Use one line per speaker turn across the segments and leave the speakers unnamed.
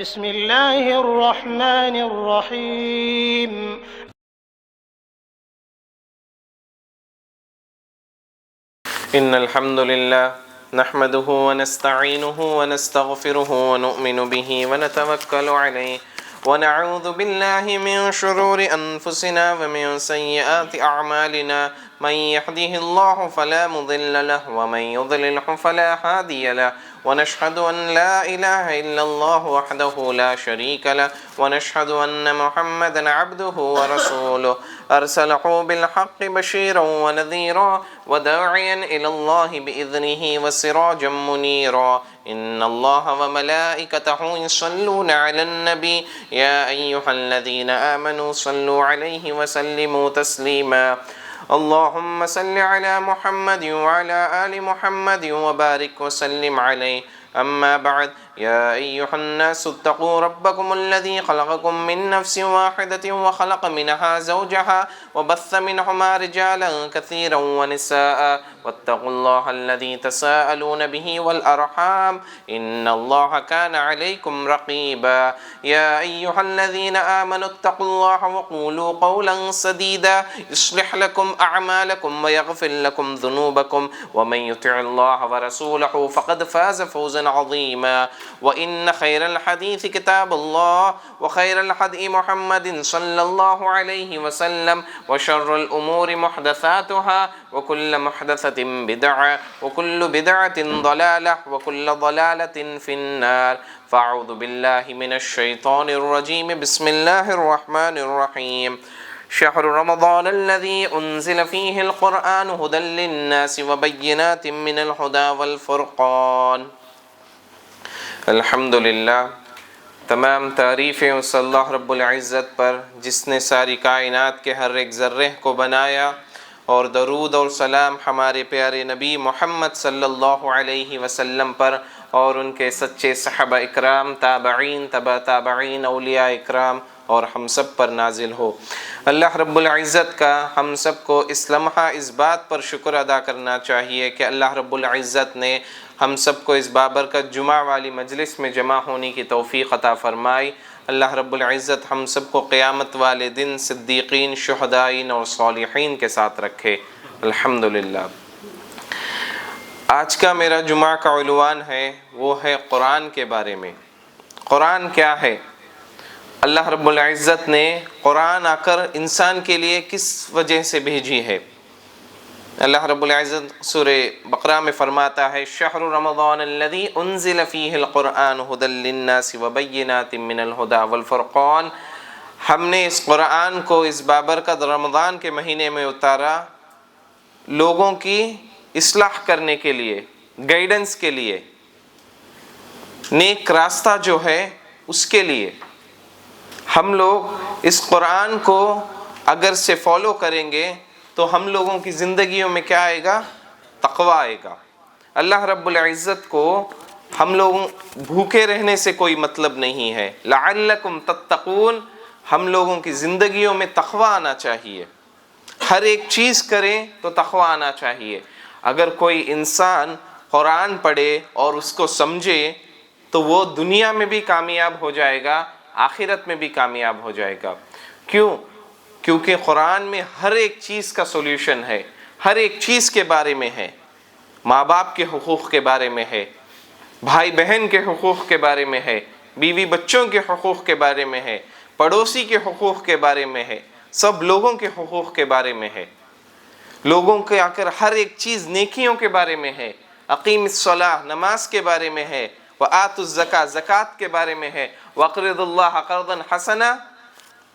بسم اللہ الرحمن الرحیم
إن الحمد لله نحمده ونستعينه ونستغفره ونؤمن به ونتوكل عليه ونعوذ بالله من شرور أنفسنا ومن سيئات أعمالنا من يهده الله فلا مضل له ومن يضلله فلا هادي له ونشهد أن لا إله إلا الله وحده لا شريك له ونشهد أن محمدا عبده ورسوله أرسله بالحق بشيرا ونذيرا وداعيا إلى الله بإذنه وسراجا منيرا إن الله وملائكته يصلون على النبي يا أيها الذين آمنوا صلوا عليه وسلموا تسليما اللهم صل على محمد وعلى آل محمد وبارك وسلم عليه أما بعد يا أيها الناس اتقوا ربكم الذي خلقكم من نفس واحدة وخلق منها زوجها وبث منهما رجالا كثيرا ونساء واتقوا الله الذي تساءلون به والأرحام إن الله كان عليكم رقيبا يا أيها الذين آمنوا اتقوا الله وقولوا قولا سديدا يصلح لكم أعمالكم ويغفر لكم ذنوبكم ومن يطع الله ورسوله فقد فاز فوزا عظيما وإن خير الحديث كتاب الله وخير الهدي محمد صلى الله عليه وسلم وشر الأمور محدثاتها وكل محدثة بدعة وكل بدعة ضلالة وكل ضلالة في النار فأعوذ بالله من الشيطان الرجيم بسم الله الرحمن الرحيم شهر رمضان الذي أنزل فيه القرآن هدى للناس وبينات من الهدى والفرقان الحمدللہ تمام تعریفیں اس اللہ رب العزت پر جس نے ساری کائنات کے ہر ایک ذرے کو بنایا، اور درود اور سلام ہمارے پیارے نبی محمد صلی اللہ علیہ وسلم پر اور ان کے سچے صحابہ اکرام، تابعین، تبع تابعین، اولیاء اکرام اور ہم سب پر نازل ہو۔ اللہ رب العزت کا ہم سب کو اس لمحہ اس بات پر شکر ادا کرنا چاہیے کہ اللہ رب العزت نے ہم سب کو اس بابرکت جمعہ والی مجلس میں جمع ہونے کی توفیق عطا فرمائی۔ اللہ رب العزت ہم سب کو قیامت والے دن صدیقین، شہدائین اور صالحین کے ساتھ رکھے، الحمدللہ۔ آج کا میرا جمعہ کا عنوان ہے، وہ ہے قرآن کے بارے میں۔ قرآن کیا ہے؟ اللہ رب العزت نے قرآن آ کر انسان کے لیے کس وجہ سے بھیجی ہے؟ اللہ رب العزت سورہ بقرہ میں فرماتا ہے شہر رمضان الذی انزل فیہ القرآن ھدی للناس وبینات من الھدی والفرقان، ہم نے اس قرآن کو اس بابرکت رمضان کے مہینے میں اتارا لوگوں کی اصلاح کرنے کے لیے، گائیڈنس کے لیے، نیک راستہ جو ہے اس کے لیے۔ ہم لوگ اس قرآن کو اگر سے فالو کریں گے تو ہم لوگوں کی زندگیوں میں کیا آئے گا؟ تقوی آئے گا۔ اللہ رب العزت کو ہم لوگوں بھوکے رہنے سے کوئی مطلب نہیں ہے، لعلکم تتقون، ہم لوگوں کی زندگیوں میں تقوی آنا چاہیے۔ ہر ایک چیز کریں تو تقوی آنا چاہیے۔ اگر کوئی انسان قرآن پڑھے اور اس کو سمجھے تو وہ دنیا میں بھی کامیاب ہو جائے گا، آخرت میں بھی کامیاب ہو جائے گا۔ کیوں؟ کیونکہ قرآن میں ہر ایک چیز کا سولوشن ہے، ہر ایک چیز کے بارے میں ہے۔ ماں باپ کے حقوق کے بارے میں ہے، بھائی بہن کے حقوق کے بارے میں ہے، بیوی بچوں کے حقوق کے بارے میں ہے، پڑوسی کے حقوق کے بارے میں ہے، سب لوگوں کے حقوق کے بارے میں ہے۔ لوگوں کے آ کر ہر ایک چیز نیکیوں کے بارے میں ہے، اقیم الصلاۃ نماز کے بارے میں ہے، وآتوا الزکاۃ زکوٰۃ کے بارے میں ہے، واقرضوا اللہ قرضا حسنا،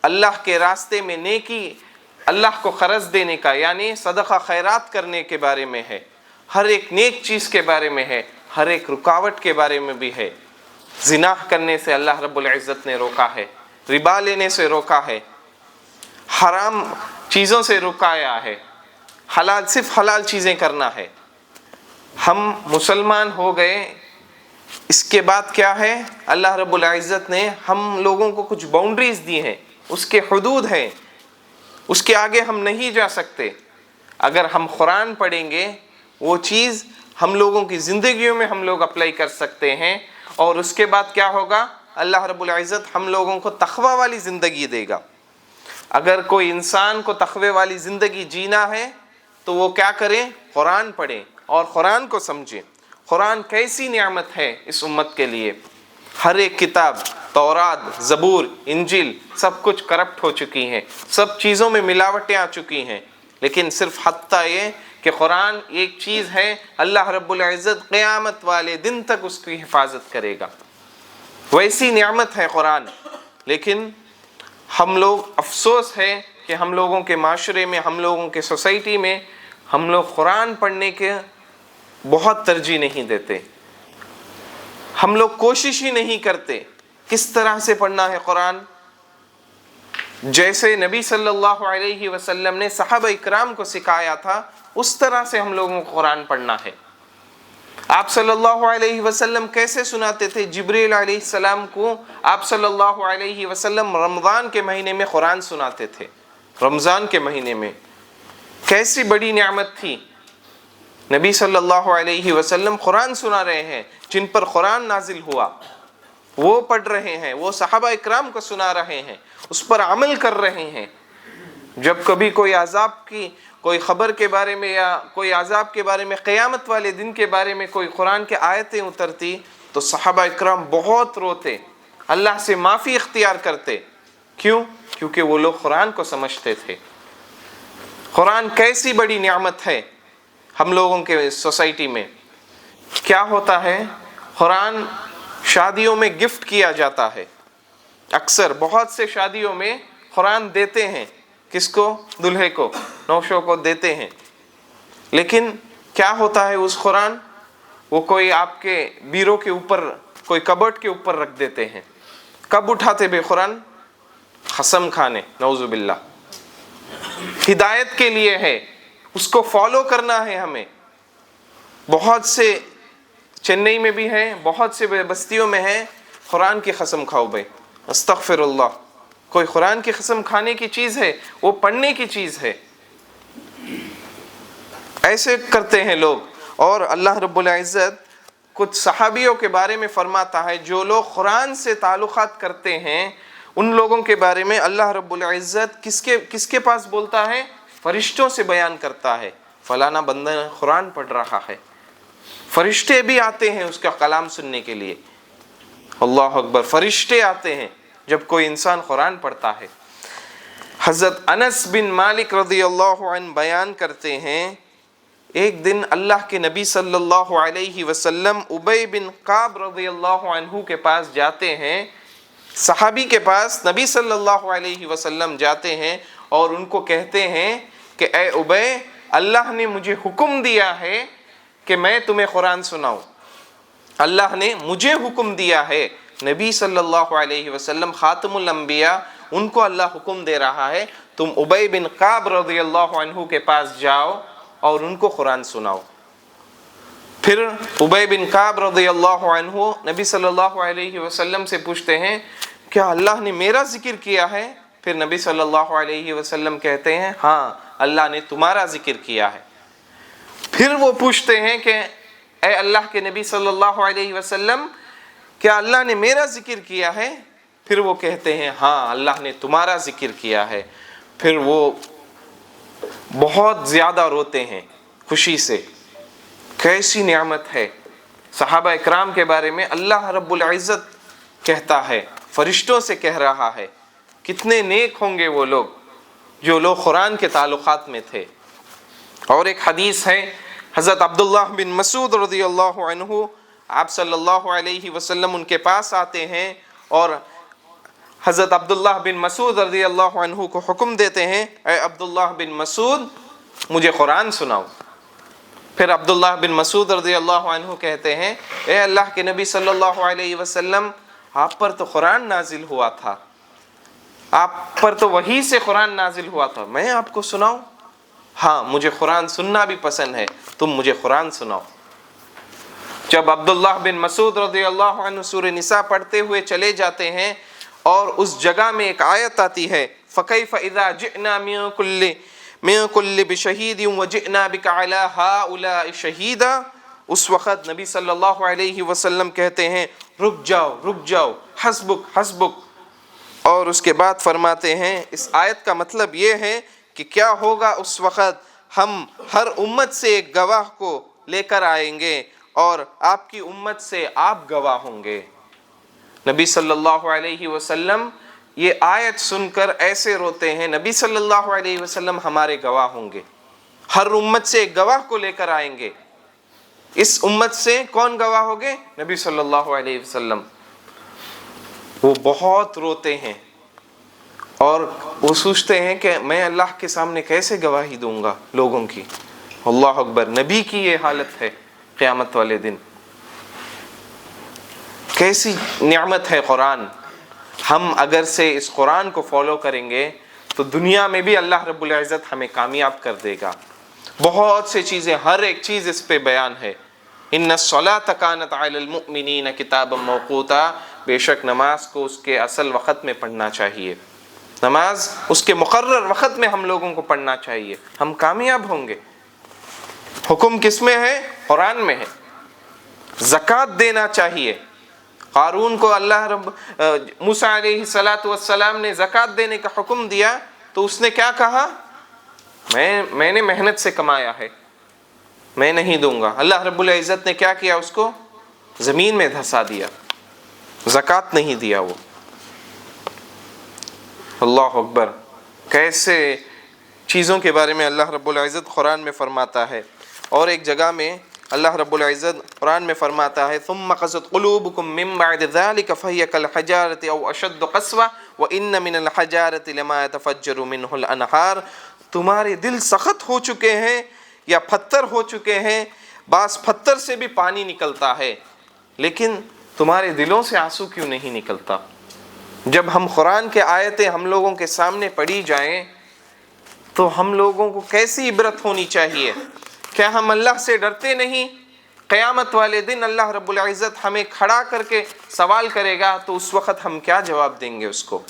اللہ کے راستے میں نیکی، اللہ کو قرض دینے کا یعنی صدقہ خیرات کرنے کے بارے میں ہے، ہر ایک نیک چیز کے بارے میں ہے، ہر ایک رکاوٹ کے بارے میں بھی ہے۔ زنا کرنے سے اللہ رب العزت نے روکا ہے، ربا لینے سے روکا ہے، حرام چیزوں سے رکایا ہے، حلال صرف حلال چیزیں کرنا ہے۔ ہم مسلمان ہو گئے، اس کے بعد کیا ہے؟ اللہ رب العزت نے ہم لوگوں کو کچھ باؤنڈریز دی ہیں، اس کے حدود ہیں، اس کے آگے ہم نہیں جا سکتے۔ اگر ہم قرآن پڑھیں گے وہ چیز ہم لوگوں کی زندگیوں میں ہم لوگ اپلائی کر سکتے ہیں، اور اس کے بعد کیا ہوگا؟ اللہ رب العزت ہم لوگوں کو تقوی والی زندگی دے گا۔ اگر کوئی انسان کو تقوی والی زندگی جینا ہے تو وہ کیا کرے؟ قرآن پڑھے اور قرآن کو سمجھے۔ قرآن کیسی نعمت ہے اس امت کے لیے۔ ہر ایک کتاب، تورات، زبور، انجیل، سب کچھ کرپٹ ہو چکی ہیں، سب چیزوں میں ملاوٹیں آ چکی ہیں، لیکن صرف حتیٰ یہ کہ قرآن ایک چیز ہے، اللہ رب العزت قیامت والے دن تک اس کی حفاظت کرے گا۔ ویسی نعمت ہے قرآن، لیکن ہم لوگ، افسوس ہے کہ ہم لوگوں کے معاشرے میں، ہم لوگوں کے سوسائٹی میں ہم لوگ قرآن پڑھنے کے بہت ترجیح نہیں دیتے۔ ہم لوگ کوشش ہی نہیں کرتے کس طرح سے پڑھنا ہے قرآن۔ جیسے نبی صلی اللہ علیہ وسلم نے صحابہ اکرام کو سکھایا تھا، اس طرح سے ہم لوگوں کو قرآن پڑھنا ہے۔ آپ صلی اللہ علیہ وسلم کیسے سناتے تھے؟ جبریل علیہ السلام کو آپ صلی اللہ علیہ وسلم رمضان کے مہینے میں قرآن سناتے تھے۔ رمضان کے مہینے میں کیسی بڑی نعمت تھی، نبی صلی اللہ علیہ وسلم قرآن سنا رہے ہیں، جن پر قرآن نازل ہوا وہ پڑھ رہے ہیں، وہ صحابہ اکرام کو سنا رہے ہیں، اس پر عمل کر رہے ہیں۔ جب کبھی کوئی عذاب کی کوئی خبر کے بارے میں یا کوئی عذاب کے بارے میں، قیامت والے دن کے بارے میں کوئی قرآن کے آیتیں اترتی تو صحابہ اکرام بہت روتے، اللہ سے معافی اختیار کرتے۔ کیوں؟ کیونکہ وہ لوگ قرآن کو سمجھتے تھے۔ قرآن کیسی بڑی نعمت ہے ہم لوگوں کے سوسائٹی میں۔ کیا ہوتا ہے؟ قرآن شادیوں میں گفٹ کیا جاتا ہے، اکثر بہت سے شادیوں میں قرآن دیتے ہیں۔ کس کو؟ دلہے کو، نوشوں کو دیتے ہیں۔ لیکن کیا ہوتا ہے اس قرآن؟ وہ کوئی آپ کے بیرو کے اوپر، کوئی کبرٹ کے اوپر رکھ دیتے ہیں۔ کب اٹھاتے بے قرآن؟ قسم کھانے، نعوذ باللہ۔ ہدایت کے لیے ہے، اس کو فالو کرنا ہے ہمیں۔ بہت سے چنئی میں بھی ہے، بہت سے بستیوں میں ہے، قرآن کی قسم کھاؤ بھائی، استغفر اللہ۔ کوئی قرآن کی قسم کھانے کی چیز ہے؟ وہ پڑھنے کی چیز ہے۔ ایسے کرتے ہیں لوگ۔ اور اللہ رب العزت کچھ صحابیوں کے بارے میں فرماتا ہے، جو لوگ قرآن سے تعلقات کرتے ہیں ان لوگوں کے بارے میں اللہ رب العزت کس کے پاس بولتا ہے؟ فرشتوں سے بیان کرتا ہے، فلانا بندہ قرآن پڑھ رہا ہے۔ فرشتے بھی آتے ہیں اس کا کلام سننے کے لیے۔ اللہ اکبر، فرشتے آتے ہیں جب کوئی انسان قرآن پڑھتا ہے۔ حضرت انس بن مالک رضی اللہ عنہ بیان کرتے ہیں، ایک دن اللہ کے نبی صلی اللہ علیہ وسلم ابی بن کعب رضی اللہ عنہ کے پاس جاتے ہیں، صحابی کے پاس نبی صلی اللہ علیہ وسلم جاتے ہیں اور ان کو کہتے ہیں کہ اے ابی، اللہ نے مجھے حکم دیا ہے کہ میں تمہیں قرآن سناؤں۔ اللہ نے مجھے حکم دیا ہے، نبی صلی اللہ علیہ وسلم خاتم الانبیاء، ان کو اللہ حکم دے رہا ہے تم ابی بن کعب رضی اللہ عنہ کے پاس جاؤ اور ان کو قرآن سناؤ۔ پھر ابی بن کعب رضی اللہ عنہ نبی صلی اللہ علیہ وسلم سے پوچھتے ہیں، کیا اللہ نے میرا ذکر کیا ہے؟ پھر نبی صلی اللہ علیہ وسلم کہتے ہیں، ہاں اللہ نے تمہارا ذکر کیا ہے۔ پھر وہ پوچھتے ہیں کہ اے اللہ کے نبی صلی اللہ علیہ وسلم، کیا اللہ نے میرا ذکر کیا ہے؟ پھر وہ کہتے ہیں، ہاں اللہ نے تمہارا ذکر کیا ہے۔ پھر وہ بہت زیادہ روتے ہیں خوشی سے۔ کیسی نعمت ہے! صحابہ اکرام کے بارے میں اللہ رب العزت کہتا ہے، فرشتوں سے کہہ رہا ہے، کتنے نیک ہوں گے وہ لوگ جو لوگ قرآن کے تعلقات میں تھے۔ اور ایک حدیث ہے، حضرت عبداللہ بن مسعود رضی اللہ عنہ، آپ صلی اللہ علیہ وسلم ان کے پاس آتے ہیں اور حضرت عبداللہ بن مسعود رضی اللہ عنہ کو حکم دیتے ہیں، اے عبداللہ بن مسعود مجھے قرآن سناؤ۔ پھر عبداللہ بن مسعود رضی اللہ عنہ کہتے ہیں، اے اللہ کے نبی صلی اللہ علیہ وسلم، آپ پر تو قرآن نازل ہوا تھا، آپ پر تو وحی سے قرآن نازل ہوا تھا، میں آپ کو سناؤں؟ ہاں مجھے قرآن سننا بھی پسند ہے، تم مجھے قرآن سناؤ۔ جب عبداللہ بن مسعود رضی اللہ عنہ سورہ نساء پڑھتے ہوئے چلے جاتے ہیں اور اس جگہ میں ایک آیت آتی ہے، فَكَيْفَ إِذَا جِئْنَا مِن كُلِّ بِشَهِيدٍ وَجِئْنَا بِكَ عَلَىٰ هَٰؤُلَاءِ شَهِيدًا، اس وقت نبی صلی اللہ علیہ وسلم کہتے ہیں، رک جاؤ، حسبک حسبک. اور اس کے بعد فرماتے ہیں اس آیت کا مطلب یہ ہے کہ کیا ہوگا اس وقت، ہم ہر امت سے ایک گواہ کو لے کر آئیں گے اور آپ کی امت سے آپ گواہ ہوں گے. نبی صلی اللہ علیہ وسلم یہ آیت سن کر ایسے روتے ہیں. نبی صلی اللہ علیہ وسلم ہمارے گواہ ہوں گے، ہر امت سے ایک گواہ کو لے کر آئیں گے. اس امت سے کون گواہ ہوگے؟ نبی صلی اللہ علیہ وسلم. وہ بہت روتے ہیں اور وہ سوچتے ہیں کہ میں اللہ کے سامنے کیسے گواہی دوں گا لوگوں کی. اللہ اکبر. نبی کی یہ حالت ہے قیامت والے دن. کیسی نعمت ہے قرآن. ہم اگر سے اس قرآن کو فالو کریں گے تو دنیا میں بھی اللہ رب العزت ہمیں کامیاب کر دے گا. بہت سے چیزیں، ہر ایک چیز اس پہ بیان ہے. ان الصلاۃ کانت علی المؤمنین کتابا موقوتا. بے شک نماز کو اس کے اصل وقت میں پڑھنا چاہیے. نماز اس کے مقرر وقت میں ہم لوگوں کو پڑھنا چاہیے. ہم کامیاب ہوں گے. حکم کس میں ہے؟ قرآن میں ہے. زکوٰۃ دینا چاہیے. قارون کو اللہ موسیٰ علیہ السلام نے زکوٰۃ دینے کا حکم دیا تو اس نے کیا کہا؟ میں نے محنت سے کمایا ہے، میں نہیں دوں گا. اللہ رب العزت نے کیا کیا؟ اس کو زمین میں دھسا دیا، زکوٰۃ نہیں دیا وہ. اللہ اکبر. کیسے چیزوں کے بارے میں اللہ رب العزت قرآن میں فرماتا ہے. اور ایک جگہ میں اللہ رب العزت قرآن میں فرماتا ہے ثم قست قلوبکم من بعد ذلك فهي كالحجارة او اشد قسوة وان من الحجارة لما يتفجر منه الانہار. تمہارے دل سخت ہو چکے ہیں یا پتھر ہو چکے ہیں. بعض پتھر سے بھی پانی نکلتا ہے لیکن تمہارے دلوں سے آنسو کیوں نہیں نکلتا؟ جب ہم قرآن کے آیتیں ہم لوگوں کے سامنے پڑھی جائیں تو ہم لوگوں کو کیسی عبرت ہونی چاہیے. کیا ہم اللہ سے ڈرتے نہیں؟ قیامت والے دن اللہ رب العزت ہمیں کھڑا کر کے سوال کرے گا تو اس وقت ہم کیا جواب دیں گے اس کو؟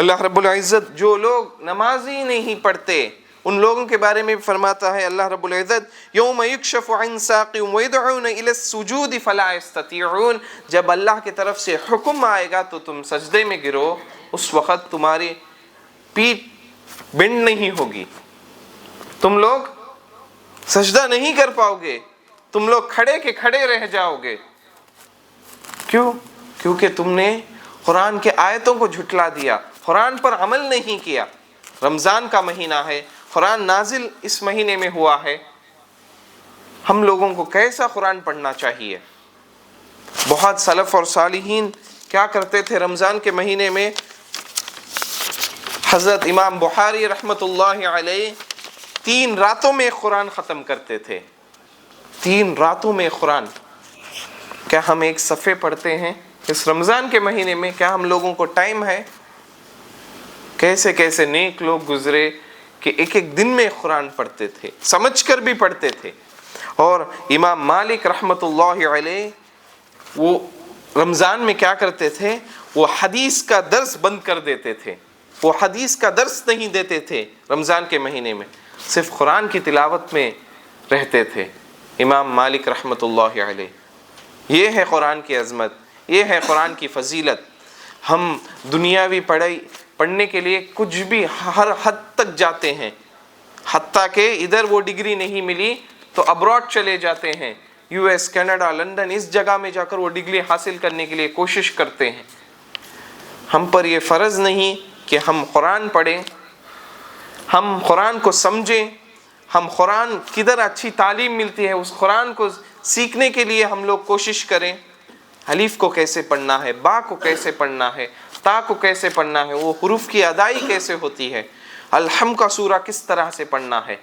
اللہ رب العزت جو لوگ نماز ہی نہیں پڑھتے ان لوگوں کے بارے میں فرماتا ہے اللہ رب العزت یوم یکشف عن ساق ویدعون الی السجود فلا یستطیعون. جب اللہ کی طرف سے حکم آئے گا تو تم سجدے میں گرو، اس وقت تمہاری پیٹھ بینڈ نہیں ہوگی، تم لوگ سجدہ نہیں کر پاؤ گے، تم لوگ کھڑے کے کھڑے رہ جاؤ گے. کیوں؟ کیونکہ تم نے قرآن کے آیتوں کو جھٹلا دیا، قرآن پر عمل نہیں کیا. رمضان کا مہینہ ہے، قرآن نازل اس مہینے میں ہوا ہے. ہم لوگوں کو کیسا قرآن پڑھنا چاہیے. بہت سلف اور صالحین کیا کرتے تھے رمضان کے مہینے میں؟ حضرت امام بخاری رحمۃ اللہ علیہ 3 راتوں میں قرآن ختم کرتے تھے. 3 راتوں میں قرآن. کیا ہم ایک صفحے پڑھتے ہیں اس رمضان کے مہینے میں؟ کیا ہم لوگوں کو ٹائم ہے؟ کیسے کیسے نیک لوگ گزرے کہ ایک ایک دن میں قرآن پڑھتے تھے، سمجھ کر بھی پڑھتے تھے. اور امام مالک رحمۃ اللہ علیہ وہ رمضان میں کیا کرتے تھے؟ وہ حدیث کا درس بند کر دیتے تھے. وہ حدیث کا درس نہیں دیتے تھے رمضان کے مہینے میں، صرف قرآن کی تلاوت میں رہتے تھے امام مالک رحمۃ اللہ علیہ. یہ ہے قرآن کی عظمت، یہ ہے قرآن کی فضیلت. ہم دنیاوی پڑھنے کے لیے کچھ بھی ہر حد تک جاتے ہیں، حتیٰ کہ ادھر وہ ڈگری نہیں ملی تو ابراڈ چلے جاتے ہیں، یو ایس، کینیڈا، لندن، اس جگہ میں جا کر وہ ڈگری حاصل کرنے کے لیے کوشش کرتے ہیں. ہم پر یہ فرض نہیں کہ ہم قرآن پڑھیں، ہم قرآن کو سمجھیں، ہم قرآن کدھر اچھی تعلیم ملتی ہے اس قرآن کو سیکھنے کے لیے ہم لوگ کوشش کریں. الف کو کیسے پڑھنا ہے، با کو کیسے پڑھنا ہے، تا کو کیسے پڑھنا ہے، وہ حروف کی ادائی کیسے ہوتی ہے، الحم کا سورہ کس طرح سے پڑھنا ہے.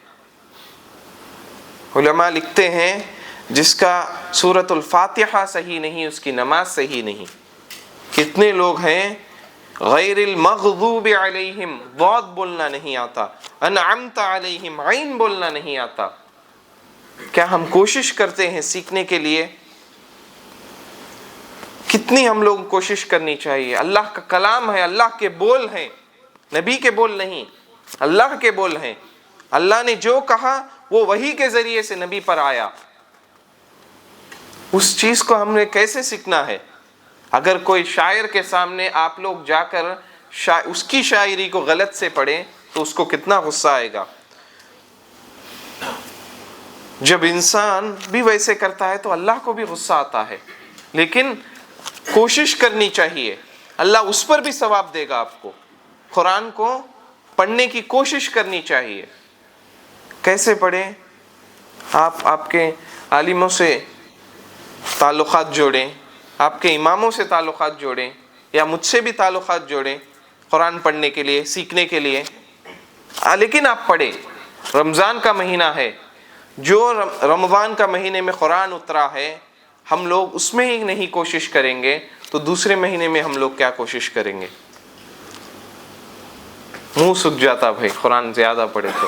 علماء لکھتے ہیں جس کا سورۃ الفاتحہ صحیح نہیں اس کی نماز صحیح نہیں. کتنے لوگ ہیں غیر المغضوب علیہم ضاد بولنا نہیں آتا، انعمت علیہم عین بولنا نہیں آتا. کیا ہم کوشش کرتے ہیں سیکھنے کے لیے؟ کتنی ہم لوگ کوشش کرنی چاہیے. اللہ کا کلام ہے، اللہ کے بول ہیں، نبی کے بول نہیں، اللہ کے بول ہیں. اللہ نے جو کہا وہ وحی کے ذریعے سے نبی پر آیا. اس چیز کو ہم نے کیسے سیکھنا ہے؟ اگر کوئی شاعر کے سامنے آپ لوگ جا کر اس کی شاعری کو غلط سے پڑھیں تو اس کو کتنا غصہ آئے گا. جب انسان بھی ویسے کرتا ہے تو اللہ کو بھی غصہ آتا ہے. لیکن کوشش کرنی چاہیے، اللہ اس پر بھی ثواب دے گا آپ کو. قرآن کو پڑھنے کی کوشش کرنی چاہیے. کیسے پڑھیں؟ آپ کے عالموں سے تعلقات جوڑیں، آپ کے اماموں سے تعلقات جوڑیں، یا مجھ سے بھی تعلقات جوڑیں قرآن پڑھنے کے لیے، سیکھنے کے لیے. لیکن آپ پڑھیں. رمضان کا مہینہ ہے، جو رمضان کا مہینے میں قرآن اترا ہے ہم لوگ اس میں ہی نہیں کوشش کریں گے تو دوسرے مہینے میں ہم لوگ کیا کوشش کریں گے؟ منہ سکھ جاتا بھائی قرآن زیادہ پڑھے تو.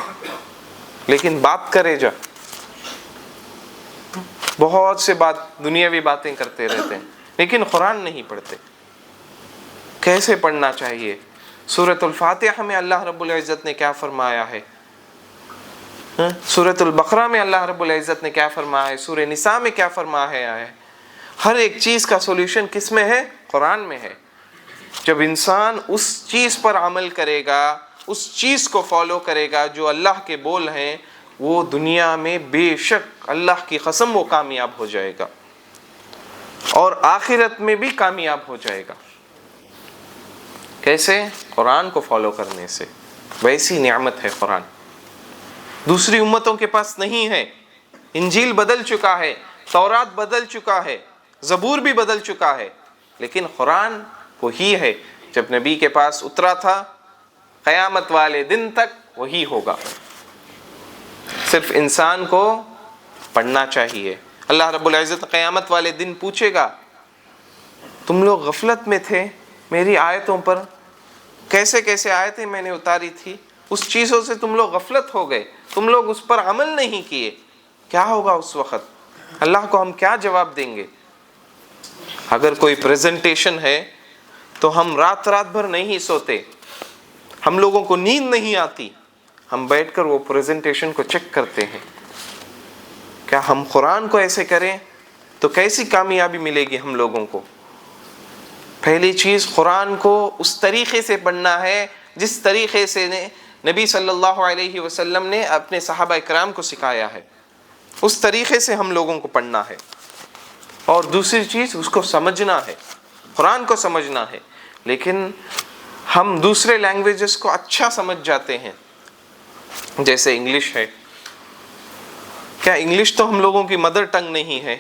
لیکن بات کرے جا، بہت سے دنیاوی باتیں کرتے رہتے ہیں لیکن قرآن نہیں پڑھتے. کیسے پڑھنا چاہیے؟ سورۃ الفاتحہ میں اللہ رب العزت نے کیا فرمایا ہے؟ سورۃ البقرہ میں اللہ رب العزت نے کیا فرمایا ہے؟ سورہ نساء میں کیا فرمایا ہے؟ ہر ایک چیز کا سولوشن کس میں ہے؟ قرآن میں ہے. جب انسان اس چیز پر عمل کرے گا، اس چیز کو فالو کرے گا جو اللہ کے بول ہیں، وہ دنیا میں بے شک اللہ کی قسم وہ کامیاب ہو جائے گا اور آخرت میں بھی کامیاب ہو جائے گا. کیسے؟ قرآن کو فالو کرنے سے. ویسی نعمت ہے قرآن، دوسری امتوں کے پاس نہیں ہے. انجیل بدل چکا ہے، تورات بدل چکا ہے، زبور بھی بدل چکا ہے، لیکن قرآن وہی ہے جب نبی کے پاس اترا تھا. قیامت والے دن تک وہی ہوگا. صرف انسان کو پڑھنا چاہیے. اللہ رب العزت قیامت والے دن پوچھے گا تم لوگ غفلت میں تھے میری آیتوں پر، کیسے کیسے آیتیں میں نے اتاری تھی، اس چیزوں سے تم لوگ غفلت ہو گئے، تم لوگ اس پر عمل نہیں کیے. کیا ہوگا اس وقت؟ اللہ کو ہم کیا جواب دیں گے؟ اگر کوئی پریزنٹیشن ہے تو ہم رات بھر نہیں سوتے، ہم لوگوں کو نیند نہیں آتی، ہم بیٹھ کر وہ پریزنٹیشن کو چیک کرتے ہیں. کیا ہم قرآن کو ایسے کریں تو کیسی کامیابی ملے گی ہم لوگوں کو؟ پہلی چیز قرآن کو اس طریقے سے پڑھنا ہے جس طریقے سے نبی صلی اللہ علیہ وسلم نے اپنے صحابہ کرام کو سکھایا ہے، اس طریقے سے ہم لوگوں کو پڑھنا ہے. اور دوسری چیز اس کو سمجھنا ہے، قرآن کو سمجھنا ہے. لیکن ہم دوسرے لینگویجز کو اچھا سمجھ جاتے ہیں، جیسے انگلش ہے. کیا انگلش تو ہم لوگوں کی مدر ٹنگ نہیں ہے،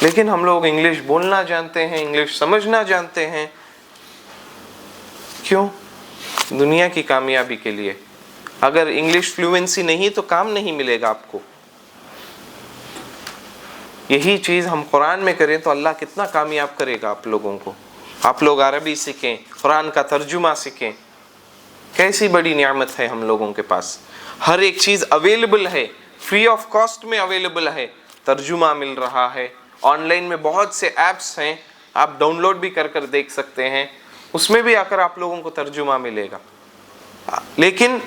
لیکن ہم لوگ انگلش بولنا جانتے ہیں، انگلش سمجھنا جانتے ہیں. کیوں؟ دنیا کی کامیابی کے لیے. اگر انگلش فلوئنسی نہیں تو کام نہیں ملے گا آپ کو. یہی چیز ہم قرآن میں کریں تو اللہ کتنا کامیاب کرے گا آپ لوگوں کو. آپ لوگ عربی سیکھیں، قرآن کا ترجمہ سیکھیں. کیسی بڑی نعمت ہے ہم لوگوں کے پاس. ہر ایک چیز اویلیبل ہے، فری آف کاسٹ میں اویلیبل ہے. ترجمہ مل رہا ہے، آن لائن میں بہت سے ایپس ہیں، آپ ڈاؤن لوڈ بھی کر دیکھ سکتے ہیں، اس میں بھی آ کر آپ لوگوں کو ترجمہ ملے گا. لیکن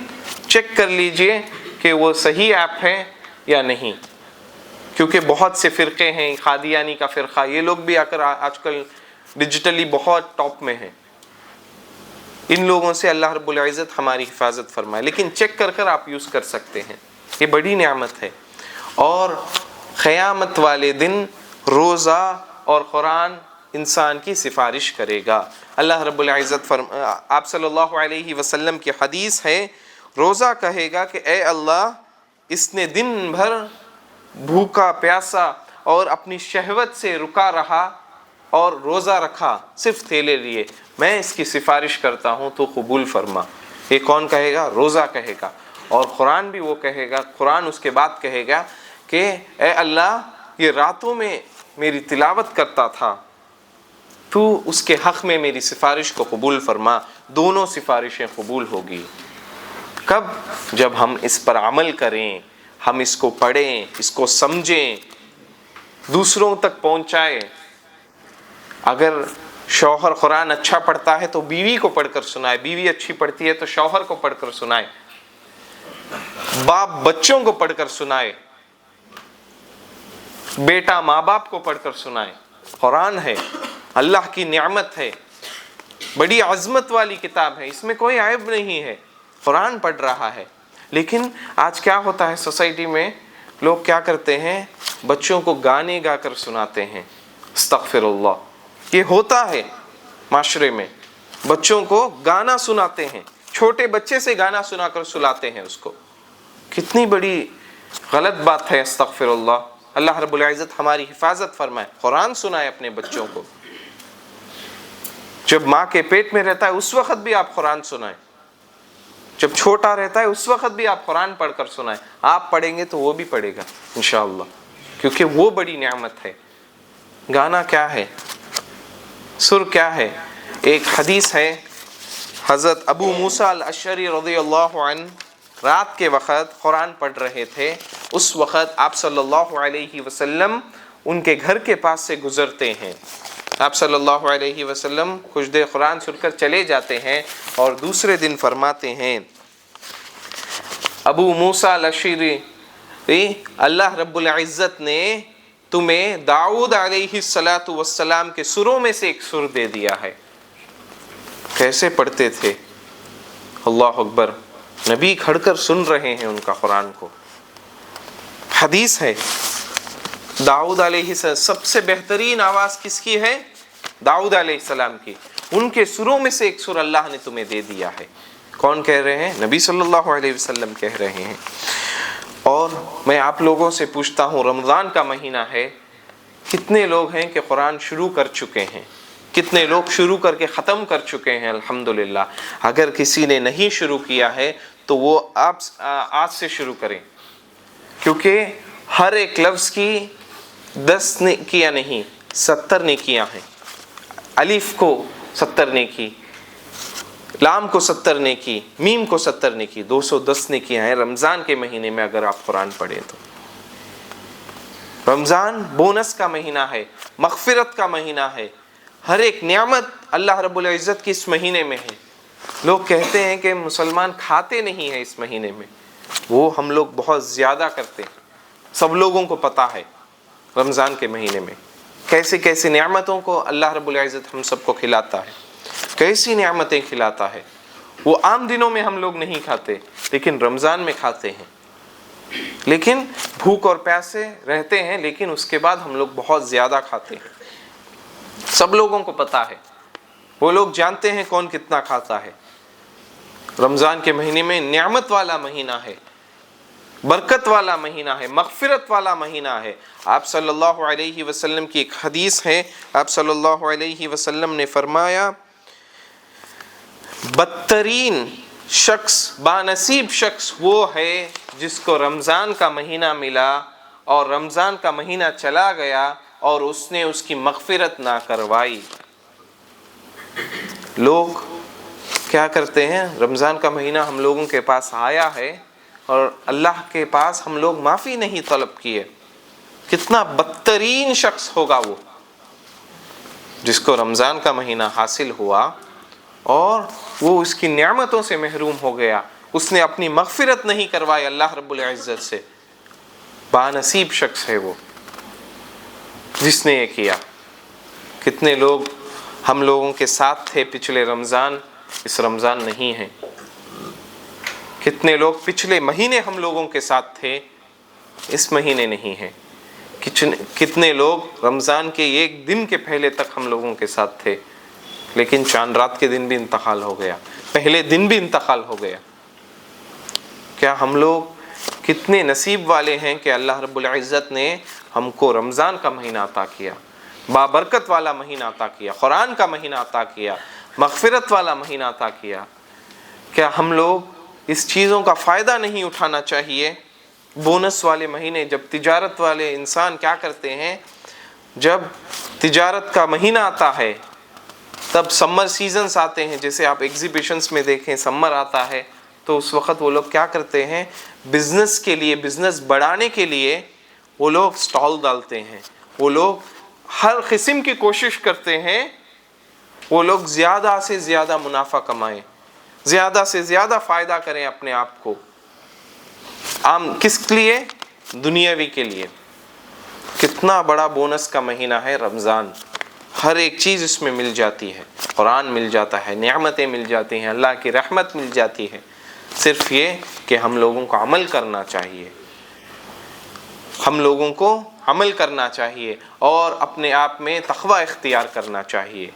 چیک کر لیجئے کہ وہ صحیح ایپ ہے یا نہیں، کیونکہ بہت سے فرقے ہیں. قادیانی کا فرقہ، یہ لوگ بھی آ کر آج کل ڈیجیٹلی بہت ٹاپ میں ہیں. ان لوگوں سے اللہ رب العزت ہماری حفاظت فرمائے. لیکن چیک کر آپ یوز کر سکتے ہیں، یہ بڑی نعمت ہے. اور قیامت والے دن روزہ اور قرآن انسان کی سفارش کرے گا. اللہ رب العزت آپ صلی اللہ علیہ وسلم کی حدیث ہے، روزہ کہے گا کہ اے اللہ، اس نے دن بھر بھوکا پیاسا اور اپنی شہوت سے رکا رہا اور روزہ رکھا صرف تیرے لیے، میں اس کی سفارش کرتا ہوں تو قبول فرما. یہ کون کہے گا؟ روزہ کہے گا. اور قرآن بھی وہ کہے گا، قرآن اس کے بعد کہے گا کہ اے اللہ، یہ راتوں میں میری تلاوت کرتا تھا، تو اس کے حق میں میری سفارش کو قبول فرما. دونوں سفارشیں قبول ہوگی. کب؟ جب ہم اس پر عمل کریں، ہم اس کو پڑھیں، اس کو سمجھیں، دوسروں تک پہنچائیں. اگر شوہر قرآن اچھا پڑھتا ہے تو بیوی کو پڑھ کر سنائے، بیوی اچھی پڑھتی ہے تو شوہر کو پڑھ کر سنائے، باپ بچوں کو پڑھ کر سنائے. بیٹا ماں باپ کو پڑھ کر سنائے. قرآن ہے، اللہ کی نعمت ہے، بڑی عظمت والی کتاب ہے، اس میں کوئی عیب نہیں ہے. قرآن پڑھ رہا ہے. لیکن آج کیا ہوتا ہے سوسائٹی میں، لوگ کیا کرتے ہیں، بچوں کو گانے گا کر سناتے ہیں. استغفر اللہ. یہ ہوتا ہے معاشرے میں، بچوں کو گانا سناتے ہیں، چھوٹے بچے سے گانا سنا کر سلاتے ہیں اس کو. کتنی بڑی غلط بات ہے. استغفر اللہ. اللہ رب العزت ہماری حفاظت فرمائے. قرآن سنائے اپنے بچوں کو. جب ماں کے پیٹ میں رہتا ہے اس وقت بھی آپ قرآن سنائیں. جب چھوٹا رہتا ہے اس وقت بھی آپ قرآن پڑھ کر سنائیں. آپ پڑھیں گے تو وہ بھی پڑھے گا انشاءاللہ، کیونکہ وہ بڑی نعمت ہے. گانا کیا ہے، سر کیا ہے. ایک حدیث ہے، حضرت ابو موسیٰ الاشعری رضی اللہ عنہ رات کے وقت قرآن پڑھ رہے تھے. اس وقت آپ صلی اللہ علیہ وسلم ان کے گھر کے پاس سے گزرتے ہیں. آپ صلی اللہ علیہ وسلم کچھ دیر قرآن سن کر چلے جاتے ہیں اور دوسرے دن فرماتے ہیں، ابو موسیٰ الاشعری، اللہ رب العزت نے تمہیں داؤد علیہ السلام کے سروں میں سے ایک سر دے دیا ہے. کیسے پڑھتے تھے، اللہ اکبر. نبی کھڑ کر سن رہے ہیں ان کا قرآن کو. حدیث ہے داؤد علیہ السلام، سب سے بہترین آواز کس کی ہے؟ داؤد علیہ السلام کی. ان کے سروں میں سے ایک سر اللہ نے تمہیں دے دیا ہے. کون کہہ رہے ہیں؟ نبی صلی اللہ علیہ وسلم کہہ رہے ہیں. اور میں آپ لوگوں سے پوچھتا ہوں، رمضان کا مہینہ ہے، کتنے لوگ ہیں کہ قرآن شروع کر چکے ہیں؟ کتنے لوگ شروع کر کے ختم کر چکے ہیں؟ الحمدللہ. اگر کسی نے نہیں شروع کیا ہے تو وہ آپ آج سے شروع کریں، کیونکہ ہر ایک لفظ کی 10 نیکیاں نہیں 70 نیکیاں ہیں. الف کو 70 نیکی، لام کو 70 نیکی، میم کو 70 نیکی، 210 نیکیاں ہیں رمضان کے مہینے میں اگر آپ قرآن پڑھیں تو. رمضان بونس کا مہینہ ہے، مغفرت کا مہینہ ہے. ہر ایک نعمت اللہ رب العزت کی اس مہینے میں ہے. لوگ کہتے ہیں کہ مسلمان کھاتے نہیں ہیں اس مہینے میں، وہ ہم لوگ بہت زیادہ کرتے ہیں. سب لوگوں کو پتا ہے رمضان کے مہینے میں کیسے کیسے نعمتوں کو اللہ رب العزت ہم سب کو کھلاتا ہے، کیسی نعمتیں کھلاتا ہے. وہ عام دنوں میں ہم لوگ نہیں کھاتے لیکن رمضان میں کھاتے ہیں. لیکن بھوک اور پیاسے رہتے ہیں، لیکن اس کے بعد ہم لوگ بہت زیادہ کھاتے ہیں. سب لوگوں کو پتا ہے، وہ لوگ جانتے ہیں کون کتنا کھاتا ہے. رمضان کے مہینے میں نعمت والا مہینہ ہے، برکت والا مہینہ ہے، مغفرت والا مہینہ ہے. آپ صلی اللہ علیہ وسلم کی ایک حدیث ہے، آپ صلی اللہ علیہ وسلم نے فرمایا، بدترین شخص، بانصیب شخص وہ ہے جس کو رمضان کا مہینہ ملا اور رمضان کا مہینہ چلا گیا اور اس نے اس کی مغفرت نہ کروائی. لوگ کیا کرتے ہیں، رمضان کا مہینہ ہم لوگوں کے پاس آیا ہے اور اللہ کے پاس ہم لوگ معافی نہیں طلب کیے. کتنا بدترین شخص ہوگا وہ جس کو رمضان کا مہینہ حاصل ہوا اور وہ اس کی نعمتوں سے محروم ہو گیا، اس نے اپنی مغفرت نہیں کروائی اللہ رب العزت سے. بانصیب شخص ہے وہ جس نے یہ کیا. کتنے لوگ ہم لوگوں کے ساتھ تھے پچھلے رمضان، اس رمضان نہیں ہیں. کتنے لوگ پچھلے مہینے ہم لوگوں کے ساتھ تھے، اس مہینے نہیں ہیں. کتنے لوگ رمضان کے ایک دن کے پہلے تک ہم لوگوں کے ساتھ تھے، لیکن چاند رات کے دن بھی انتقال ہو گیا، پہلے دن بھی انتقال ہو گیا. کیا ہم لوگ کتنے نصیب والے ہیں کہ اللہ رب العزت نے ہم کو رمضان کا مہینہ عطا کیا، بابرکت والا مہینہ عطا کیا، قرآن کا مہینہ عطا کیا، مغفرت والا مہینہ عطا کیا. کیا ہم لوگ اس چیزوں کا فائدہ نہیں اٹھانا چاہیے؟ بونس والے مہینے، جب تجارت والے انسان کیا کرتے ہیں، جب تجارت کا مہینہ آتا ہے تب سمر سیزنز آتے ہیں، جیسے آپ ایگزیبیشنز میں دیکھیں سمر آتا ہے تو اس وقت وہ لوگ کیا کرتے ہیں، بزنس کے لیے، بزنس بڑھانے کے لیے وہ لوگ سٹال ڈالتے ہیں. وہ لوگ ہر قسم کی کوشش کرتے ہیں، وہ لوگ زیادہ سے زیادہ منافع کمائیں، زیادہ سے زیادہ فائدہ کریں اپنے آپ کو. کس لیے؟ دنیاوی کے لیے. کتنا بڑا بونس کا مہینہ ہے رمضان، ہر ایک چیز اس میں مل جاتی ہے، قرآن مل جاتا ہے، نعمتیں مل جاتی ہیں، اللہ کی رحمت مل جاتی ہے، صرف یہ کہ ہم لوگوں کو عمل کرنا چاہیے، ہم لوگوں کو عمل کرنا چاہیے اور اپنے آپ میں تقوی اختیار کرنا چاہیے۔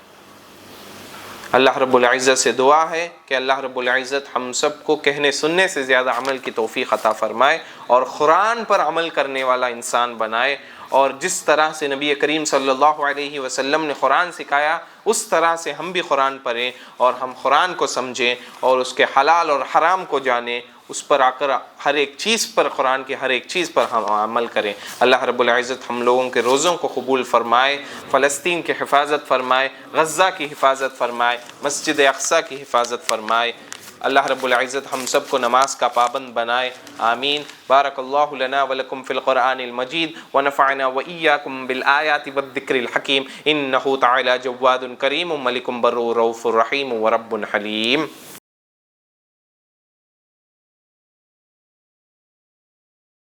اللہ رب العزت سے دعا ہے کہ اللہ رب العزت ہم سب کو کہنے سننے سے زیادہ عمل کی توفیق عطا فرمائے اور قرآن پر عمل کرنے والا انسان بنائے، اور جس طرح سے نبی کریم صلی اللہ علیہ وسلم نے قرآن سکھایا اس طرح سے ہم بھی قرآن پڑھیں اور ہم قرآن کو سمجھیں اور اس کے حلال اور حرام کو جانیں، اس پر آ کر ہر ایک چیز پر، قرآن کی ہر ایک چیز پر ہم عمل کریں۔ اللہ رب العزت ہم لوگوں کے روزوں کو قبول فرمائے، فلسطین کی حفاظت فرمائے، غزہ کی حفاظت فرمائے، مسجد اقصیٰ کی حفاظت فرمائے۔ اللہ رب العزت ہم سب کو نماز کا پابند بنائے، آمین۔ بارک اللہ لنا ولکم فی القرآن المجید ونفعنا وإیاکم بالآیات والذکر الحکیم، انہ تعالی جواد کریم ملک بر رؤوف رحیم ورب حلیم۔